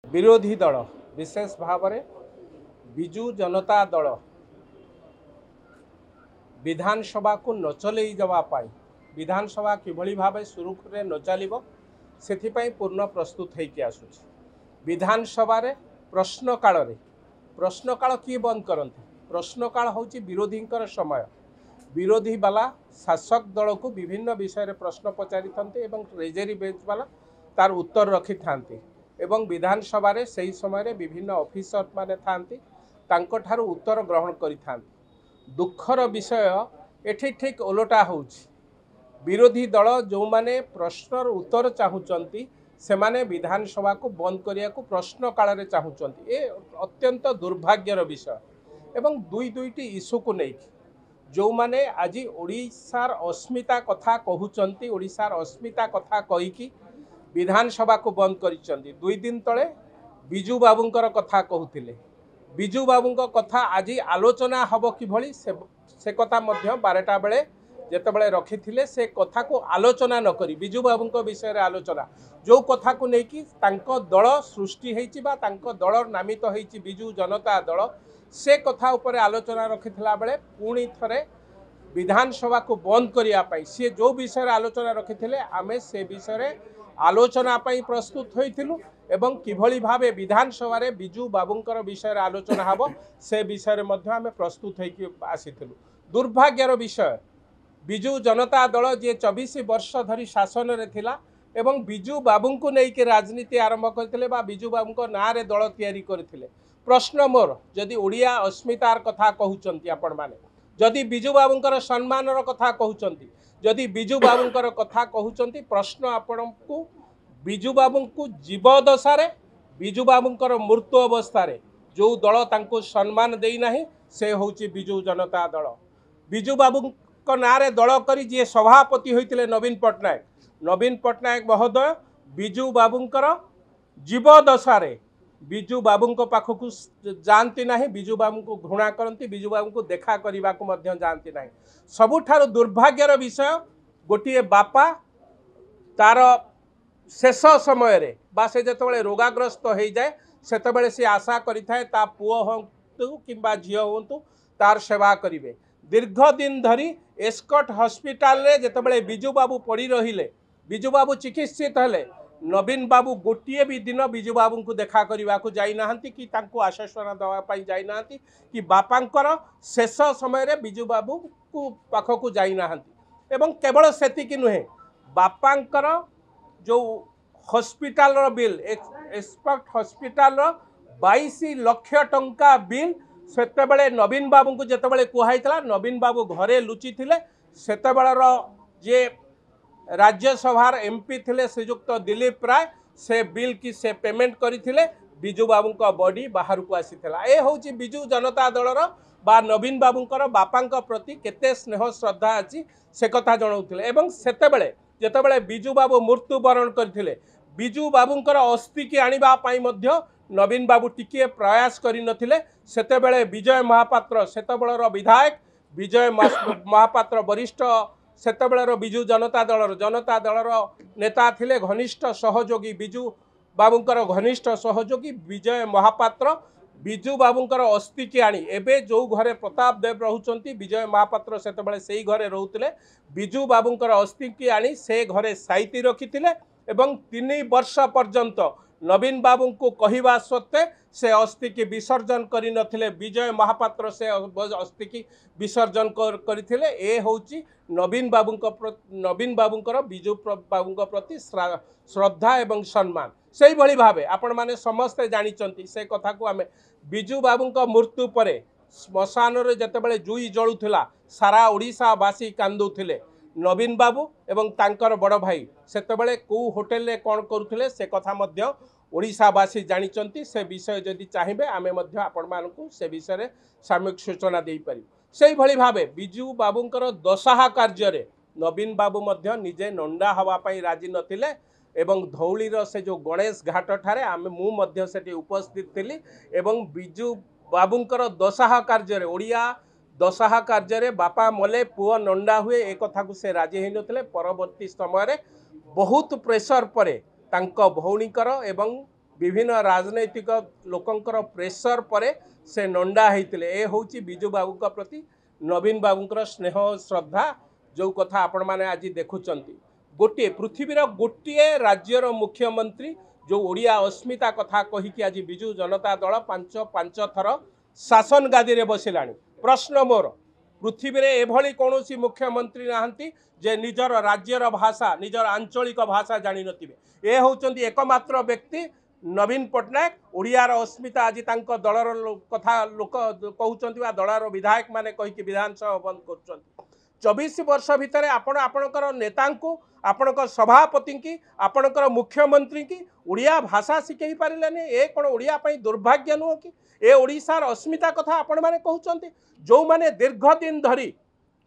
विरोधी दल विशेष भाव में विजु जनता दल विधानसभा को न चलई जावाई विधानसभा किभली भाव सुरुखुरे न चलो से पूर्ण प्रस्तुत होकर आसूँ। विधानसभा प्रश्नकाल किए बंद करते प्रश्नकाल हूँ विरोधी समय विरोधी वाला शासक दल को विभिन्न विषय प्रश्न पचारि रेजरी बेंच वाला तार उत्तर रखि थांती एवं विधानसभा रे सही समय विभिन्न ऑफिसर माने थांती तांको ठारू उत्तर ग्रहण करि थांती। दुखर विषय एठी ठीक ओलटा होउछि विरोधी दल जो माने प्रश्नर उत्तर चाहुचंती से माने विधानसभा को बंद करिया को प्रश्न काल रे चाहुचंती। ए अत्यंत दुर्भाग्यर विषय एवं दुईटी इश्यू को नहीं जो माने आज ओडिशार अस्मिता कथा कहउचंती ओडिशार अस्मिता कथा कहीकि विधानसभा को बंद करिसेंती। 2 दिन तले बिजू बाबूंकर कथा कहूतिले बिजू बाबूंक कथा आज आलोचना हब किभली से कथा मध्य 12टा बेले जेतेबेले रखिथिले से कथा को आलोचना न करी बिजू बाबूंक विषय रे आलोचना जो कथा को लेकिन तांको दल सृष्टि हेछि बा तांको दल नामित हेछि बिजू जनता दल से कथा उपरे आलोचना रखिथिला बेले पुणी थरे विधानसभा को बंद करिया पाई सी जो विषय रे आलोचना रखिथिले आमे से विषय रे आलोचना पाई प्रस्तुत होइथिलु एवं किभली भावे विधानसभा रे बिजू बाबूंकर विषय रे आलोचना हबो से विषय रे मध्ये आमे प्रस्तुत होइकि आसीथिलु। दुर्भाग्यर विषय बिजू जनता दल जे 24 वर्ष धरी शासन रे थिला एवं बिजू बाबू को लेकिन राजनीति आरंभ करथिले बा बिजू बाबू को ना रे दल तैयारी करथिले। प्रश्न मोर जदि ओडिया अस्मितार कथा कहउचंती आपण माने जदि बिजू बाबूंकर सम्मानर कथा कहउचंती जदि बिजू बाबूंकर कथा कहउचंती प्रश्न आपण को बिजू बाबू को जीवदशा रे बिजू बाबूंकर मृत्यु अवस्था रे जो दल तांको सम्मान देई नाही से होउची बिजू जनता दल। बिजू बाबू को ना रे दल करी जे सभापति होइतिले नवीन पट्टनायक महोदय बिजू बाबूंकर जीवदशा रे बिजू बाबू पाखक जाती ना बिजू बाबू को घृणा करती बिजू बाबू को देखा करने को जाती ना। सबुठार दुर्भाग्यर विषय गोटे बापा तार शेष समय रे बा से जेतेबेले रोगाग्रस्त हो जाए सेतेबेले से आशा करिथाए ता पुओ होंतु किंबा झियो होंतु तार सेवा करिवे। दीर्घ दिन धरी एस्कॉट हॉस्पिटल रे जेतेबेले बिजू बाबू पड़ी रहिले बिजू बाबू चिकित्सित हेले नवीन बाबू गोटे भी दिन बिजू बाबू को देखा करने को जाई नाहंती कि तांको आश्वासन दवाई जाई नाहंती कि बापांकर शेष समय रे बिजू बाबू को पाखक जाई नाहंती एवं केवल सेतिकी नुहे बापांकर जो हॉस्पिटल रो बिल एक्सपर्ट हॉस्पिटल रो 22 लाख टंका बिल सेतेबेले नवीन बाबू को जेतेबेले कुहाइतला नवीन बाबू घरे लुचि थिले सेतेबेलर जे राज्यसभार एमपी थिले श्रीजुक्त दिलीप राय से बिल की से पेमेंट करथिले बिजू बाबू का बॉडी बाहर को आसीथिला। ए होची बिजू जनता दलर बा नवीन बाबूंकर बापांक प्रति केते स्नेह श्रद्धा अछि से कथा जणाउथिले एवं सेतेबेले जेतेबेले बिजू बाबू मृत्युवरण करथिले बिजू बाबूंकर अस्थि की आनिबा पाई मध्य नवीन बाबू टिके प्रयास करि नथिले। सेतेबेले विजय महापात्र सेतेबेलर विधायक विजय महापात्र वरिष्ठ सेतेबेलर बिजू जनता दलर नेता थिले घनिष्ठ सहयोगी बिजू बाबूंकर घनिष्ठ सहयोगी विजय महापात्र बिजू बाबूंकर अस्थि की आनी एबे जो घरे प्रताप देव रहउचंती विजय महापात्र सेतेबेले सेही घरे रहउतिले बिजू बाबूंकर अस्थि की आनी से घरे साइती रखिथिले एवं 3 वर्ष पर्यंत नवीन बाबू को कहवा सत्वे से अस्थि की विसर्जन करि नथिले विजय महापात्र से अस्थि की विसर्जन करथिले। ए होची नवीन बाबूंकर बिजू बाबूंक प्रति श्रद्धा एवं सम्मान से भली भावे आपण माने समस्ते जानिचंती से कथा को आमे बिजू बाबूंक मृत्यु परे श्मशान रे जेतेबेले जुई जळुथिला सारा ओडिशावासी कांदुथिले नवीन बाबू एवं तांकर बड़ भाई सेतेबेले को होटेल रे कोन करुथिले से कथा मध्य ओडिशावासी जानिचंती से विषय जदि चाहिए आमे मध्य आपण मानकु से विषय रे सामयिक सूचना देई पारि। सेही भली भावे बिजू बाबूंकर दशहा कार्य रे नवीन बाबू मध्य निजे नंडा हवा पाई राजी नथिले एवं धौलीर से जो गणेश घाट ठारे आमे मु मध्य सेठी उपस्थित थिली एवं बिजू बाबूंकर दशहा कार्य रे ओडिया दशहा कार्य रे बापा मले पुओ नंडा हुए एक कथा को से राजी होई नथिले। परवर्ती समय रे बहुत प्रेशर परे तांको भौणीकर एवं विभिन्न राजनैतिक लोकंकर प्रेसर परे से नंडा होते ए हूँ विजु बाबू प्रति नवीन बाबूंकर स्नेह श्रद्धा जो कथा आपण मैंने आज देखुं गोटे पृथ्वीर गोटे राज्यर मुख्यमंत्री जो ओडिया अस्मिता कथा कहीकि आज विजु जनता दल पांच थर शासन गादी रे बसिलानी। प्रश्न मोर पृथ्वी रे एभली कौन मुख्यमंत्री नहांती जे निजर राज्यर भाषा निजर आंचलिक भाषा जानी नथिबे। ए होचंती एकमात्र व्यक्ति नवीन पट्टनायक ओडियार अस्मिता आज तांको दलर कथा लोक कहउचंती बा दलर विधायक माने कहीकि विधानसभा बंद करचंती। 24 वर्ष भितर आपणकर नेता आपणकर सभापति की आपणकर मुख्यमंत्री की ओडिया भाषा शिखई पारे ए कौन ओडिया पई दुर्भाग्य नुह कि ए ओडिशार अस्मिता कथा आपण माने कहउचंती जो माने दीर्घ दिन धरी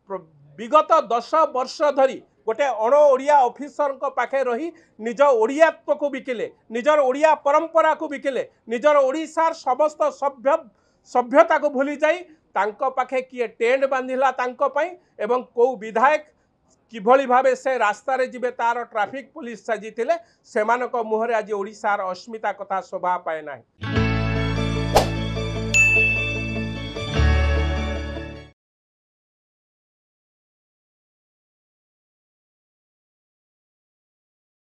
विगत 10 वर्ष धरी गोटे अण ओडिया ऑफिसर पाखे रही निज ओडियात्व को बिकिले निजर ओडिया परंपरा को बिकिले निजर ओडिशार समस्त सभ्यता को भूली जाई तांको पाखे किए टेंट बांधिला तांको पई एवं को विधायक किभली भावे से रास्ता रे जिबे तार ट्रैफिक पुलिस साजिथिले सेमानक मुहरे आज ओडिशार अस्मिता कथा शोभा पाए नाही।